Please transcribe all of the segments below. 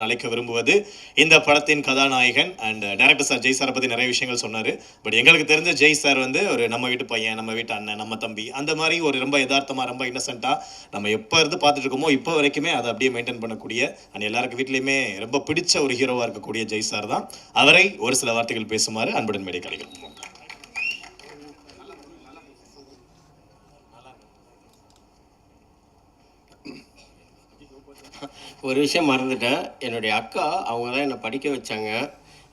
அழைக்க விரும்புவது இந்த படத்தின் கதாநாயகன் அண்ட் டைரக்டர் சார் ஜெய் சாரை பற்றி நிறைய விஷயங்கள் சொன்னார். பட் எங்களுக்கு தெரிஞ்ச ஜெய் சார் வந்து ஒரு நம்ம வீட்டு பையன், நம்ம வீட்டு அண்ணன், நம்ம தம்பி, அந்த மாதிரி ஒரு ரொம்ப யதார்த்தமாக, ரொம்ப இன்னசென்ட்டாக நம்ம எப்போ இருந்து பார்த்துட்டு இருக்கோமோ இப்போ வரைக்குமே அதை அப்படியே மெயின்டைன் பண்ணக்கூடிய அண்ட் எல்லாருக்கு வீட்லேயுமே ரொம்ப பிடிச்ச ஒரு ஹீரோவாக இருக்கக்கூடிய ஜெய் சார் தான். அவரை ஒரு சில வார்த்தைகள் பேசுமாறு அன்புடன் மேடை கலைகள். ஒரு விஷயம் மறந்துட்டேன். என்னுடைய அக்கா அவங்க தான் என்னை படிக்க வச்சாங்க.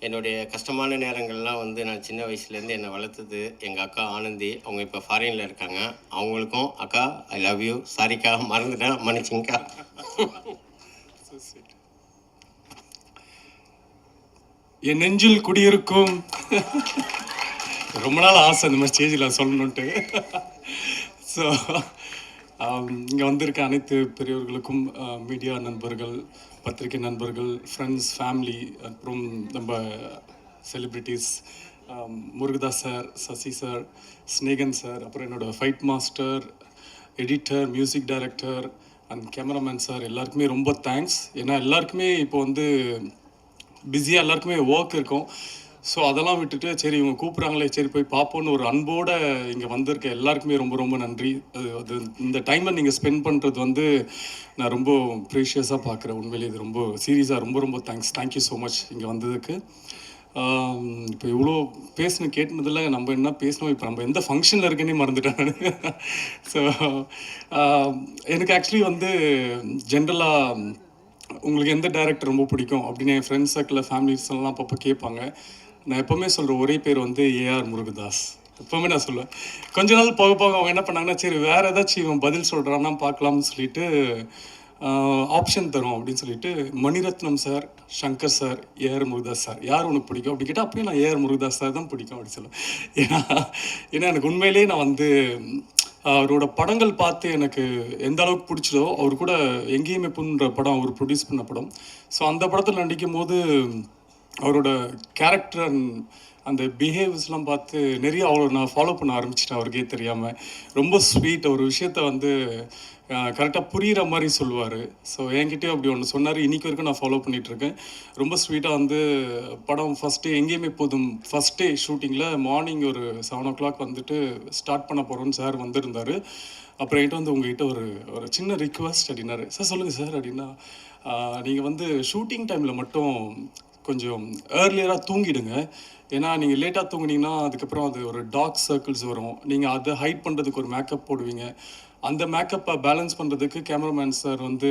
என்னுடைய கஷ்டமான நேரங்கள்லாம் வந்து நான் சின்ன வயசுலேருந்து என்னை வளர்த்தது எங்கள் அக்கா ஆனந்தி. அவங்க இப்போ ஃபாரினில் இருக்காங்க. அவங்களுக்கும் அக்கா ஐ லவ் யூ. சாரிக்கா மறந்துட்டேன், மன்னிச்சிங்கக்கா. என் நெஞ்சில் குடியிருக்கும் ரொம்ப நாள் ஆசை இந்த மாதிரி ஸ்டேஜில் சொல்லணுன்ட்டு. ஸோ இங்கே வந்திருக்க அனைத்து பெரியவர்களுக்கும், மீடியா நண்பர்கள், பத்திரிகை நண்பர்கள், ஃப்ரெண்ட்ஸ், ஃபேமிலி, அப்புறம் நம்ம celebrities, Murugadoss sir, Sasi sir, Snehan sir, அப்புறம் என்னோடய fight master, editor, music director and cameraman sir, எல்லாருக்குமே ரொம்ப தேங்க்ஸ். ஏன்னா எல்லாருக்குமே இப்போ வந்து பிஸியாக எல்லாருக்குமே ஒர்க் இருக்கும். ஸோ அதெல்லாம் விட்டுட்டு சரி இவங்க கூப்பிட்றாங்களே, சரி போய் பார்ப்போன்னு ஒரு அன்போடு இங்கே வந்திருக்க எல்லாருக்குமே ரொம்ப ரொம்ப நன்றி. அது இந்த டைமை நீங்கள் ஸ்பெண்ட் பண்ணுறது வந்து நான் ரொம்ப ப்ரீஷியஸாக பார்க்குறேன். உண்மையிலே இது ரொம்ப சீரியஸாக ரொம்ப ரொம்ப தேங்க்ஸ். தேங்க்யூ ஸோ மச் இங்கே வந்ததுக்கு. இப்போ இவ்வளோ கேட்டுனதில் நம்ம என்ன பேசணும், இப்போ நம்ம எந்த ஃபங்க்ஷனில் இருக்குன்னே மறந்துட்டேன் நான். ஸோ எனக்கு ஆக்சுவலி வந்து ஜென்ரலாக உங்களுக்கு எந்த டைரக்டர் ரொம்ப பிடிக்கும் அப்படின்னு என் ஃப்ரெண்ட்ஸ் சர்க்கிளில், ஃபேமிலிஸ் எல்லாம் அப்பப்போ கேட்பாங்க. நான் எப்போவுமே சொல்கிற ஒரே பேர் வந்து ஏஆர் முருகதாஸ். எப்போவுமே நான் சொல்லுவேன். கொஞ்ச நாள் போக போக அவங்க என்ன பண்ணாங்கன்னா, சரி வேறு ஏதாச்சும் இவன் பதில் சொல்கிறான்னா பார்க்கலாம்னு சொல்லிட்டு ஆப்ஷன் தரும் அப்படின்னு சொல்லிட்டு Maniratnam sir, Shankar sir, AR Murugadoss sir, யார் உனக்கு பிடிக்கும் அப்படி கேட்டால் அப்படியே நான் ஏஆர் முருகதாஸ் சார் தான் பிடிக்கும் அப்படின்னு சொல்லுவேன். ஏன்னா எனக்கு உண்மையிலேயே நான் வந்து அவரோட படங்கள் பார்த்து எனக்கு எந்த அளவுக்கு பிடிச்சதோ, அவர் கூட எங்கேயுமே புண்ணுன்ற படம் அவர் ப்ரொடியூஸ் பண்ண படம். ஸோ அந்த படத்தில் நடிக்கும் போது அவரோட கேரக்டர் அந்த பிஹேவியர்ஸ்லாம் பார்த்து நிறைய அவரை நான் ஃபாலோ பண்ண ஆரம்பிச்சிட்டேன். அவருக்கே தெரியாமல் ரொம்ப ஸ்வீட். ஒரு விஷயத்த வந்து கரெக்டாக புரிகிற மாதிரி சொல்லுவார். ஸோ என்கிட்டயும் அப்படி ஒன்று சொன்னார். இன்றைக்கி வரைக்கும் நான் ஃபாலோ பண்ணிகிட்ருக்கேன். ரொம்ப ஸ்வீட்டாக வந்து படம் ஃபஸ்ட்டு எங்கேயுமே போதும் ஃபஸ்ட் டே ஷூட்டிங்கில் மார்னிங் ஒரு 7 o'clock வந்துட்டு ஸ்டார்ட் பண்ண போகிறோன்னு சார் வந்திருந்தார். அப்புறம் என்கிட்ட வந்து உங்கள்கிட்ட ஒரு சின்ன ரிக்வஸ்ட் அப்படின்னாரு. சார் சொல்லுங்கள் சார் அப்படின்னா, நீங்கள் வந்து ஷூட்டிங் டைமில் மட்டும் கொஞ்சம் ஏர்லியராக தூங்கிடுங்க. ஏன்னா நீங்கள் லேட்டாக தூங்குனீங்கன்னா அதுக்கப்புறம் அது ஒரு டார்க் சர்க்கிள்ஸ் வரும். நீங்கள் அதை ஹைட் பண்ணுறதுக்கு ஒரு மேக்கப் போடுவீங்க. அந்த மேக்கப்பை பேலன்ஸ் பண்ணுறதுக்கு கேமராமேன் சார் வந்து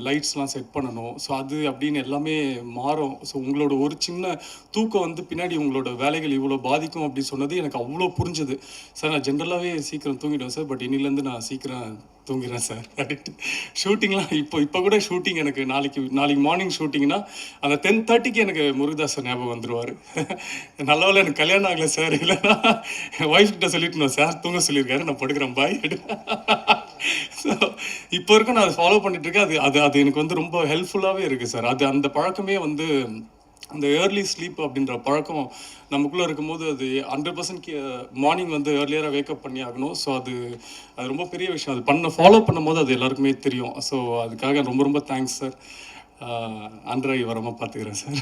லைட்ஸ்லாம் செட் பண்ணணும். ஸோ அது அப்படின்னு எல்லாமே மாறும். ஸோ உங்களோட ஒரு சின்ன தூக்கம் வந்து பின்னாடி உங்களோட வேலைகள் இவ்வளோ பாதிக்கும் அப்படின்னு சொன்னது எனக்கு அவ்வளோ புரிஞ்சுது. சார் நான் ஜென்ரலாகவே சீக்கிரம் தூங்கிடுவேன் சார், பட் இன்னிலேருந்து நான் சீக்கிரம் தூங்கிறேன் சார் அப்படின்ட்டு. ஷூட்டிங்லாம் இப்போ கூட ஷூட்டிங் எனக்கு நாளைக்கு மார்னிங் ஷூட்டிங்னா அந்த 10:30க்கு எனக்கு முருகதாஸ் சார் ஞாபகம் வந்துடுவார். நல்ல வேளை எனக்கு கல்யாணம் ஆகலை சார், இல்லைன்னா ஒய்ஃப் கிட்ட சொல்லிட்டு சார் தூங்க சொல்லியிருக்காரு, நான் படுக்கிறேன் பாய். ஸோ இப்போ வரைக்கும் நான் அதை ஃபாலோ பண்ணிட்டுருக்கேன். அது எனக்கு வந்து ரொம்ப ஹெல்ப்ஃபுல்லாகவே இருக்குது சார். அந்த பழக்கமே வந்து அந்த ஏர்லி ஸ்லீப் அப்படின்ற பழக்கம் நமக்குள்ளே இருக்கும்போது அது 100% மார்னிங் வந்து ஏர்லியராக வேக்கப் பண்ணி ஆகணும். ஸோ அது ரொம்ப பெரிய விஷயம். அது ஃபாலோ பண்ணும்போது அது எல்லாருக்குமே தெரியும். ஸோ அதுக்காக ரொம்ப ரொம்ப தேங்க்ஸ் சார். அன்றை வரமாக பார்த்துக்கிறேன் சார்.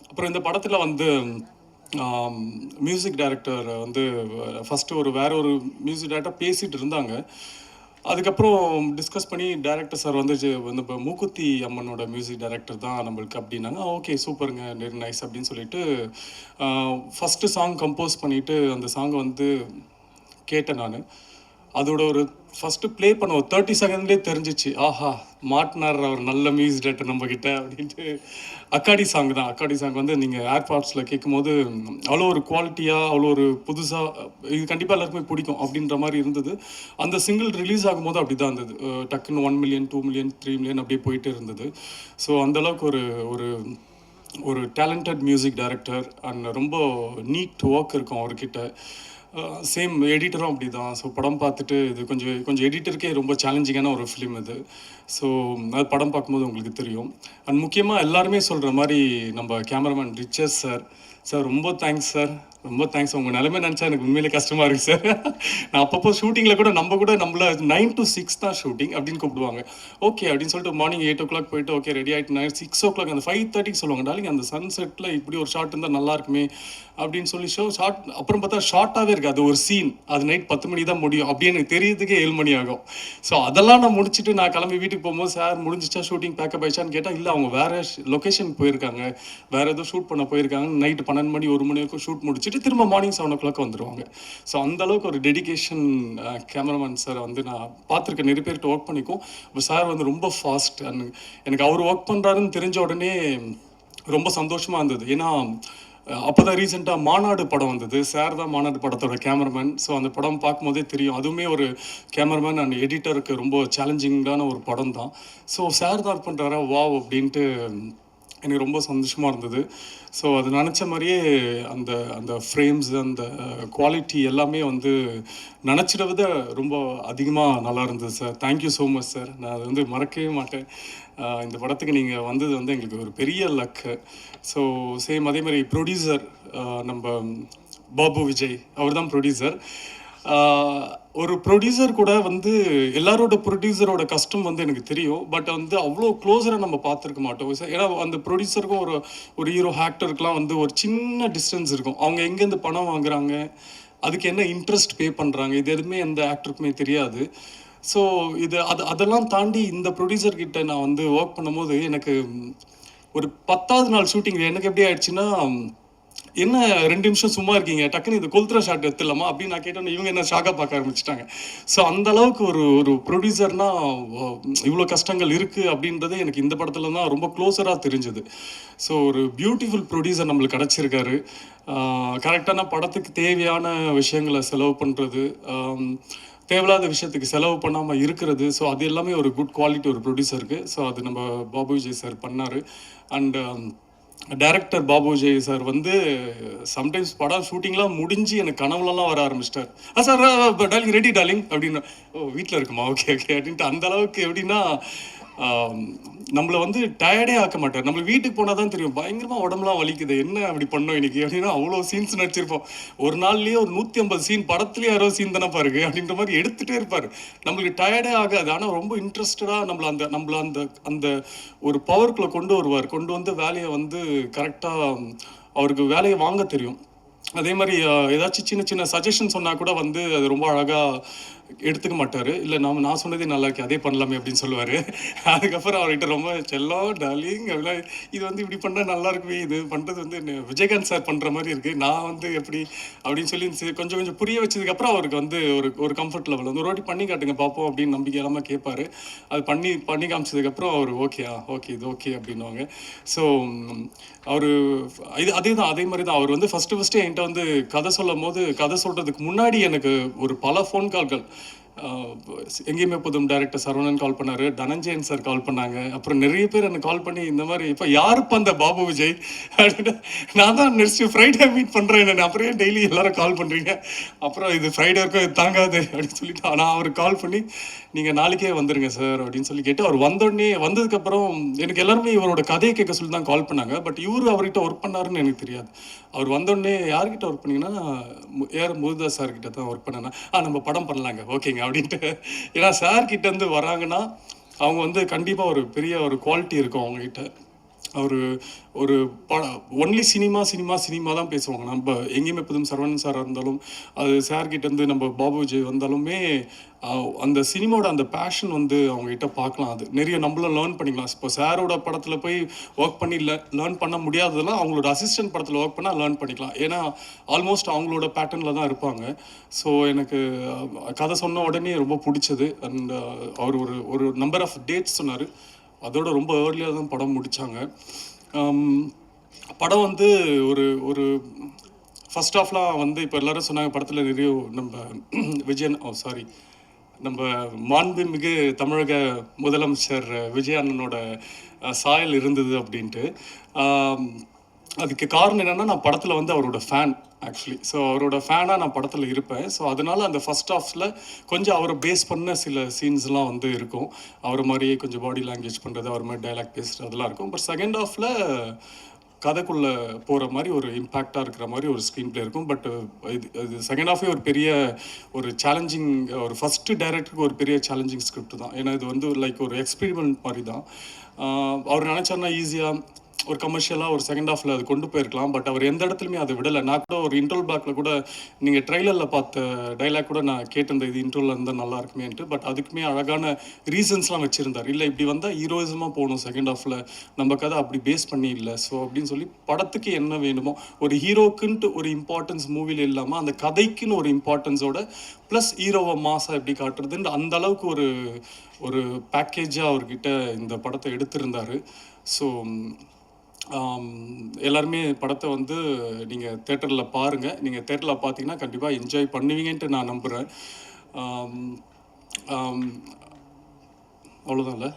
அப்புறம் இந்த படத்தில் வந்து மியூசிக் டைரக்டர் வந்து ஃபஸ்ட்டு வேற ஒரு மியூசிக் டைரக்டர் பேசிகிட்டு இருந்தாங்க. அதுக்கப்புறம் டிஸ்கஸ் பண்ணி டைரக்டர் சார் வந்து இப்போ மூக்குத்தி அம்மனோட மியூசிக் டைரக்டர் தான் நம்மளுக்கு அப்படின்னாங்க. ஓகே சூப்பருங்க, வெரி நைஸ் அப்படின்னு சொல்லிட்டு ஃபஸ்ட்டு சாங் கம்போஸ் பண்ணிவிட்டு அந்த சாங்கை வந்து கேட்டேன் நான். அதோட ஒரு ஃபஸ்ட்டு ப்ளே பண்ண ஒரு 30 செகண்ட்லேயே தெரிஞ்சிச்சு, ஆஹா மாட்டினார் அவர் நல்ல மியூசிக் டைரக்டர் நம்மக்கிட்ட அப்படின்ட்டு. அக்காடி சாங் தான். அக்காடி சாங் வந்து நீங்கள் ஏர்பாட்ஸில் கேட்கும்போது அவ்வளோ ஒரு குவாலிட்டியாக, அவ்வளோ ஒரு புதுசாக, இது கண்டிப்பாக எல்லாருக்குமே பிடிக்கும் அப்படின்ற மாதிரி இருந்தது. அந்த சிங்கிள் ரிலீஸ் ஆகும்போது அப்படி தான் இருந்தது. டக்குன்னு 1 million 2 million 3 million அப்படியே போயிட்டே இருந்தது. ஸோ அந்தளவுக்கு ஒரு ஒரு டேலண்டட் மியூசிக் டைரக்டர் அண்ட் ரொம்ப நீட் ஒர்க் இருக்கும் அவர்கிட்ட. சேம் எடிட்டரும் அப்படி தான். ஸோ படம் பார்த்துட்டு இது கொஞ்சம் எடிட்டருக்கே ரொம்ப சேலஞ்சிங்கான ஒரு ஃபிலிம் இது. ஸோ அது படம் பார்க்கும்போது உங்களுக்கு தெரியும். அண்ட் முக்கியமாக எல்லாருமே சொல்கிற மாதிரி நம்ம கேமராமேன் ரிச்சர்ஸ் சார் ரொம்ப தேங்க்ஸ் சார். ரொம்ப தேங்க்ஸ். உங்கள் நிலைமை நினச்சா எனக்கு உண்மையிலே கஷ்டமாக இருக்குது சார். நான் அப்பப்போ ஷூட்டிங்கில் கூட நம்மள 9 to 6 தான் ஷூட்டிங் அப்படின்னு கூப்பிடுவாங்க. ஓகே அப்படின்னு சொல்லிட்டு மார்னிங் 8 o'clock போயிட்டு ஓகே ரெடி ஆகிட்டு 6 o'clock அந்த 5:30 சொல்லுவாங்க, டார்லிங் அந்த சன்செட்டில் இப்படி ஒரு ஷாட் இருந்தால் நல்லா இருக்குமே அப்படின்னு சொல்லி ஷார்ட். அப்புறம் பார்த்தா ஷார்ட்டாகவே இருக்குது அது ஒரு சீன். அது நைட் 10 மணி தான் முடியும் அப்படி எனக்கு தெரியறதுக்கே 7 மணி ஆகும். ஸோ அதெல்லாம் நான் முடிச்சுட்டு நான் கிளம்பி வீட்டுக்கு போகும்போது சார் முடிஞ்சிச்சா ஷூட்டிங் பேக்கப் ஆயிடுச்சான்னு கேட்டால் இல்லை அவங்க வேறு லொக்கேஷனுக்கு போயிருக்காங்க, வேறு ஏதோ ஷூட் பண்ண போயிருக்காங்க. நைட்டு 12 மணி 1 மணி வரைக்கும் ஷூட் முடிச்சுட்டு திரும்ப மார்னிங் 7 o'clock வந்துடுவாங்க. ஸோ அந்தளவுக்கு ஒரு டெடிகேஷன் கேமராமேன் சார் வந்து நான் பார்த்துருக்கேன். நிறைய பேர்கிட்ட ஒர்க் பண்ணிக்கும். சார் வந்து ரொம்ப ஃபாஸ்ட். அண்ட் எனக்கு அவர் ஒர்க் பண்ணுறாருன்னு தெரிஞ்ச உடனே ரொம்ப சந்தோஷமாக இருந்தது. ஏன்னா அப்போ தான் ரீசெண்டாக மாநாடு படம் வந்தது. சார் தான் மாநாடு படத்தோட கேமராமேன். ஸோ அந்த படம் பார்க்கும்போதே தெரியும் அதுவுமே ஒரு கேமராமேன் அண்ட் எடிட்டருக்கு ரொம்ப சேலஞ்சிங்கான ஒரு படம் தான். ஸோ சார் தான் பண்ணுறாரா வாவ் அப்படின்ட்டு எனக்கு ரொம்ப சந்தோஷமாக இருந்தது. ஸோ அது நினச்ச மாதிரியே அந்த அந்த ஃப்ரேம்ஸ் அந்த குவாலிட்டி எல்லாமே வந்து நினச்சிட விட ரொம்ப அதிகமாக நல்லா இருந்தது sir. Thank you so much sir. நான் அதை வந்து மறக்கவே மாட்டேன். இந்த படத்துக்கு நீங்கள் வந்தது வந்து எங்களுக்கு ஒரு பெரிய லக்கு. ஸோ சேம் அதே மாதிரி ப்ரொடியூசர் நம்ம பாபு விஜய் அவர் தான் ப்ரொடியூசர். ஒரு ப்ரொடியூசர் கூட வந்து எல்லாரோட ப்ரொடியூசரோட கஷ்டம் வந்து எனக்கு தெரியும். பட் வந்து அவ்வளோ க்ளோஸராக நம்ம பார்த்துருக்க மாட்டோம். ஏன்னா அந்த ப்ரொடியூசருக்கும் ஒரு ஹீரோ ஆக்டருக்குலாம் வந்து ஒரு சின்ன டிஸ்டன்ஸ் இருக்கும். அவங்க எங்கேருந்து பணம் வாங்குறாங்க, அதுக்கு என்ன இன்ட்ரெஸ்ட் பே பண்ணுறாங்க, இது எதுவுமே எந்த ஆக்டருக்குமே தெரியாது. ஸோ அதெல்லாம் தாண்டி இந்த ப்ரொடியூசர்கிட்ட நான் வந்து ஒர்க் பண்ணும்போது எனக்கு ஒரு 10வது நாள் ஷூட்டிங் எனக்கு எப்படி ஆயிடுச்சுன்னா, என்ன 2 நிமிஷம் சும்மா இருக்கீங்க, டக்குன்னு இது கொளுத்துற ஷாட் எடுத்துடலாமா அப்படின்னு நான் கேட்டோன்னே இவங்க என்ன ஷாக்காக பார்க்க ஆரம்பிச்சிட்டாங்க. ஸோ அந்த அளவுக்கு ஒரு ப்ரொடியூசர்னா இவ்வளோ கஷ்டங்கள் இருக்குது அப்படின்றதே எனக்கு இந்த படத்துல தான் ரொம்ப க்ளோஸராக தெரிஞ்சுது. ஸோ ஒரு பியூட்டிஃபுல் ப்ரொடியூசர் நம்மளுக்கு கிடச்சிருக்காரு. கரெக்டான படத்துக்கு தேவையான விஷயங்களை செலவு பண்ணுறது, தேவையில்லாத விஷயத்துக்கு செலவு பண்ணாமல் இருக்கிறது. ஸோ அது எல்லாமே ஒரு குட் குவாலிட்டி ஒரு ப்ரொடியூசருக்கு. ஸோ அது நம்ம பாபு விஜய் சார் பண்ணார். And director Babu Vijay sir வந்து சம்டைம்ஸ் படம் ஷூட்டிங்லாம் முடிஞ்சு எனக்கு கனவுலலாம் வர ஆரம்பிச்சிட்டார். சார் டார்லிங் ரெடி டார்லிங் அப்படின்னு. ஓ வீட்டில் இருக்குமா, ஓகே ஓகே அப்படின்ட்டு அந்த அளவுக்கு எப்படின்னா நம்மளை வந்து டயர்டே ஆக்க மாட்டார். நம்மளுக்கு வீட்டுக்கு போனால் தான் தெரியும் பயங்கரமாக உடம்புலாம் வலிக்குது, என்ன அப்படி பண்ணோம் இன்னைக்கு அப்படின்னா அவ்வளோ சீன்ஸ் நடிச்சிருப்போம். ஒரு நாள்லேயே ஒரு 150 சீன், படத்துலேயே 60 சீன் தானே பாருங்க அப்படின்ற மாதிரி எடுத்துகிட்டே இருப்பார். நம்மளுக்கு டயர்டே ஆகாது. ஆனால் ரொம்ப இன்ட்ரெஸ்டடாக நம்மளை அந்த ஒரு பவருக்குள்ளே கொண்டு வந்து வேலையை வந்து கரெக்டாக அவருக்கு வேலையை வாங்க தெரியும். அதே மாதிரி ஏதாச்சும் சின்ன சின்ன சஜஷன் சொன்னால் கூட வந்து அது ரொம்ப அழகாக எடுத்துக்க மாட்டார். இல்லை நான் சொன்னதே நல்லா இருக்கு அதே பண்ணலாமே அப்படின்னு சொல்லுவார். அதுக்கப்புறம் அவர்கிட்ட ரொம்ப செல்லம் டார்லிங் அப்படிலாம் இது வந்து இப்படி பண்ணால் நல்லா இருக்குமே, இது பண்ணுறது வந்து விஜயகாந்த் சார் பண்ணுற மாதிரி இருக்குது, நான் வந்து எப்படி அப்படின்னு சொல்லி கொஞ்சம் புரிய வச்சதுக்கப்புறம் அவருக்கு வந்து ஒரு கம்ஃபர்ட் லெவல் வந்து ஒரு வாட்டி பண்ணி காட்டுங்க பார்ப்போம் அப்படின்னு நம்பிக்கை இல்லாமல் கேட்பார். அது பண்ணி காமிச்சதுக்கப்புறம் அவர் ஓகே இது ஓகே அப்படின்வாங்க. ஸோ அவர் அதே மாதிரி தான் அவர் வந்து ஃபஸ்ட்டு என்கிட்ட வந்து கதை சொல்கிறதுக்கு முன்னாடி எனக்கு ஒரு பல ஃபோன் கால்கள், எங்கேயுமே புதும் டைரக்டர் சரவணன் கால் பண்ணார், தனஞ்சயன் சார் கால் பண்ணாங்க. அப்புறம் நிறைய பேர் எனக்கு கால் பண்ணி இந்த மாதிரி இப்போ யாருப்பா அந்த பாபு விஜய் அப்படின்னு. நான் தான் நெக்ஸ்ட் ஃப்ரைடே மீட் பண்ணுறேன் என்ன, அப்புறம் டெய்லி எல்லாரும் கால் பண்ணுறீங்க, அப்புறம் இது ஃப்ரைடே இருக்கும் இது தாங்காது அப்படின்னு சொல்லிட்டு நான் அவருக்கு கால் பண்ணி நீங்கள் நாளைக்கே வந்துடுங்க சார் அப்படின்னு சொல்லி கேட்டு அவர் வந்ததுக்கப்புறம் எனக்கு எல்லாருமே இவரோட கதையை கேட்க சொல்லி தான் கால் பண்ணாங்க. பட் அவர்கிட்ட ஒர்க் பண்ணாருன்னு எனக்கு தெரியாது. அவர் வந்தோடனே யார்கிட்ட ஒர்க் பண்ணிங்கன்னா ஏஆர் முருகதாஸ் சார்கிட்ட தான் ஒர்க் பண்ணேன்னா நம்ம படம் பண்ணலாங்க ஓகேங்க அப்படின்ட்டு. ஏன்னா சார்கிட்ட இருந்து வராங்கன்னா அவங்க வந்து கண்டிப்பாக ஒரு பெரிய ஒரு குவாலிட்டி இருக்கும் அவங்ககிட்ட. ஒரு ஒன்லி சினிமா தான் பேசுவாங்க. நம்ம எங்கேயுமே புதும் சரவணன் சாராக இருந்தாலும் அது சார்கிட்டேருந்து நம்ம பாபு விஜய் வந்தாலுமே அந்த சினிமாவோட அந்த பேஷன் வந்து அவங்ககிட்ட பார்க்கலாம். அது நிறைய நம்மளும் லேர்ன் பண்ணிக்கலாம். இப்போ சாரோட படத்தில் போய் ஒர்க் பண்ணி லேர்ன் பண்ண முடியாததெல்லாம் அவங்களோட அசிஸ்டன்ட் படத்தில் ஒர்க் பண்ணால் லேர்ன் பண்ணிக்கலாம். ஏன்னா ஆல்மோஸ்ட் அவங்களோட பேட்டர்னில் தான் இருப்பாங்க. ஸோ எனக்கு கதை சொன்ன உடனே ரொம்ப பிடிச்சது. அண்ட் அவர் ஒரு நம்பர் ஆஃப் டேட்ஸ் சொன்னார். அதோட ரொம்ப ஏர்லியாக தான் படம் முடித்தாங்க. படம் வந்து ஒரு ஃபர்ஸ்ட் ஆஃப்லாம் வந்து இப்போ எல்லோரும் சொன்னாங்க படத்தில் நிறைய நம்ம மாண்புமிகு தமிழக முதலமைச்சர் விஜய் அண்ணனோட சாயல் இருந்தது அப்படின்ட்டு. அதுக்கு காரணம் என்னென்னா நான் படத்தில் வந்து அவரோட ஃபேன் ஆக்சுவலி. ஸோ அவரோட ஃபேனாக நான் படத்தில் இருப்பேன். ஸோ அதனால் அந்த ஃபர்ஸ்ட் ஹாஃபில் கொஞ்சம் அவரை பேஸ் பண்ண சில சீன்ஸ்லாம் வந்து இருக்கும். அவரை மாதிரியே கொஞ்சம் பாடி லாங்குவேஜ் பண்ணுறது, அவர் மாதிரி டைலாக் பேசுகிறது அதெல்லாம் இருக்கும். பட் செகண்ட் ஹாஃபில் கதைக்குள்ளே போகிற மாதிரி ஒரு இம்பேக்டாக இருக்கிற மாதிரி ஒரு ஸ்க்ரீன் ப்ளே இருக்கும். பட் இது செகண்ட் ஹாஃபே ஒரு பெரிய ஒரு சேலஞ்சிங், ஒரு ஃபஸ்ட்டு டைரக்டருக்கு ஒரு பெரிய சேலஞ்சிங் ஸ்கிரிப்ட் தான். ஏன்னா இது வந்து லைக் ஒரு எக்ஸ்பெரிமெண்ட் மாதிரி தான். அவர் நினச்சாருன்னா ஈஸியாக ஒரு கமர்ஷியலாக ஒரு செகண்ட் ஹாஃபில் அது கொண்டு போயிருக்கலாம். பட் அவர் எந்த இடத்துலையுமே அதை விடலை. நான் கூட ஒரு இன்ட்ரோல் பேக்கில் கூட நீங்கள் ட்ரெய்லரில் பார்த்த டைலாக் கூட நான் கேட்டிருந்தேன், இது இன்ட்ரோலில் இருந்தால் நல்லா இருக்குமேன்ட்டு. பட் அதுக்குமே அழகான ரீசன்ஸ்லாம் வச்சுருந்தார். இல்லை இப்படி வந்தால் ஹீரோயிசமாக போகணும் செகண்ட் ஹாஃபில், நம்ம கதை அப்படி பேஸ் பண்ணி இல்லை. ஸோ அப்படின்னு சொல்லி படத்துக்கு என்ன வேணுமோ, ஒரு ஹீரோக்குன்ட்டு ஒரு இம்பார்ட்டன்ஸ் மூவியில் இல்லாமல் அந்த கதைக்குன்னு ஒரு இம்பார்ட்டன்ஸோட ப்ளஸ் ஹீரோவை மாசாக எப்படி காட்டுறதுன்னு அந்த அளவுக்கு ஒரு பேக்கேஜாக அவர்கிட்ட இந்த படத்தை எடுத்திருந்தார். ஸோ எல்லாருமே படத்தை வந்து நீங்கள் தேட்டரில் பாருங்கள். நீங்கள் தேட்டரில் பார்த்தீங்கன்னா கண்டிப்பாக என்ஜாய் பண்ணுவீங்கன்ட்டு நான் நம்புகிறேன். அவ்வளோதான்ல.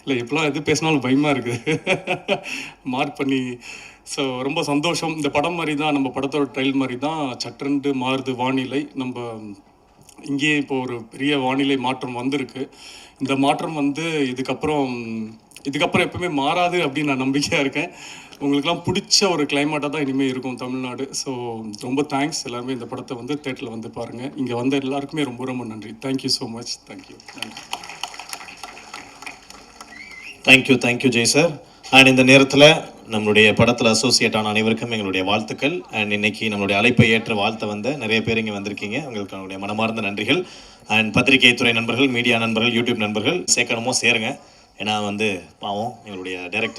இல்லை இப்போலாம் எது பேசினாலும் பயமாக இருக்குது மார்க் பண்ணி. ஸோ ரொம்ப சந்தோஷம். இந்த படம் மாதிரி தான், நம்ம படத்தோட ட்ரையல் மாதிரி தான் சற்றென்று மாறுது வானிலை. நம்ம இங்கேயே இப்போ ஒரு பெரிய வானிலை மாற்றம் வந்திருக்கு. இந்த மாற்றம் வந்து இதுக்கப்புறம் எப்பவுமே மாறாது அப்படின்னு நான் நம்பிக்கையாக இருக்கேன். உங்களுக்கெல்லாம் பிடிச்ச ஒரு கிளைமேட்டாக தான் இனிமேல் இருக்கும் தமிழ்நாடு. ஸோ ரொம்ப தேங்க்ஸ். எல்லாருமே இந்த படத்தை வந்து தேட்டரில் வந்து பாருங்கள். இங்கே வந்த எல்லாருக்குமே ரொம்ப ரொம்ப நன்றி. Thank you so much. Thank you. Thank you Jai sir. And இந்த நேரத்தில் நம்மளுடைய படத்தில் அசோசியேட் ஆன அனைவருக்கும் எங்களுடைய வாழ்த்துக்கள். அண்ட் இன்னைக்கு நம்மளுடைய அழைப்பை ஏற்ற வாழ்த்த வந்த நிறைய பேர் இங்கே வந்திருக்கீங்க. உங்களுக்கு நம்மளுடைய மனமார்ந்த நன்றிகள். அண்ட் பத்திரிகை துறை நண்பர்கள், மீடியா நண்பர்கள், யூடியூப் நண்பர்கள் சேர்க்கணுமோ சேருங்க. ஏன்னா வந்து பாவம் எங்களுடைய டைரக்டர்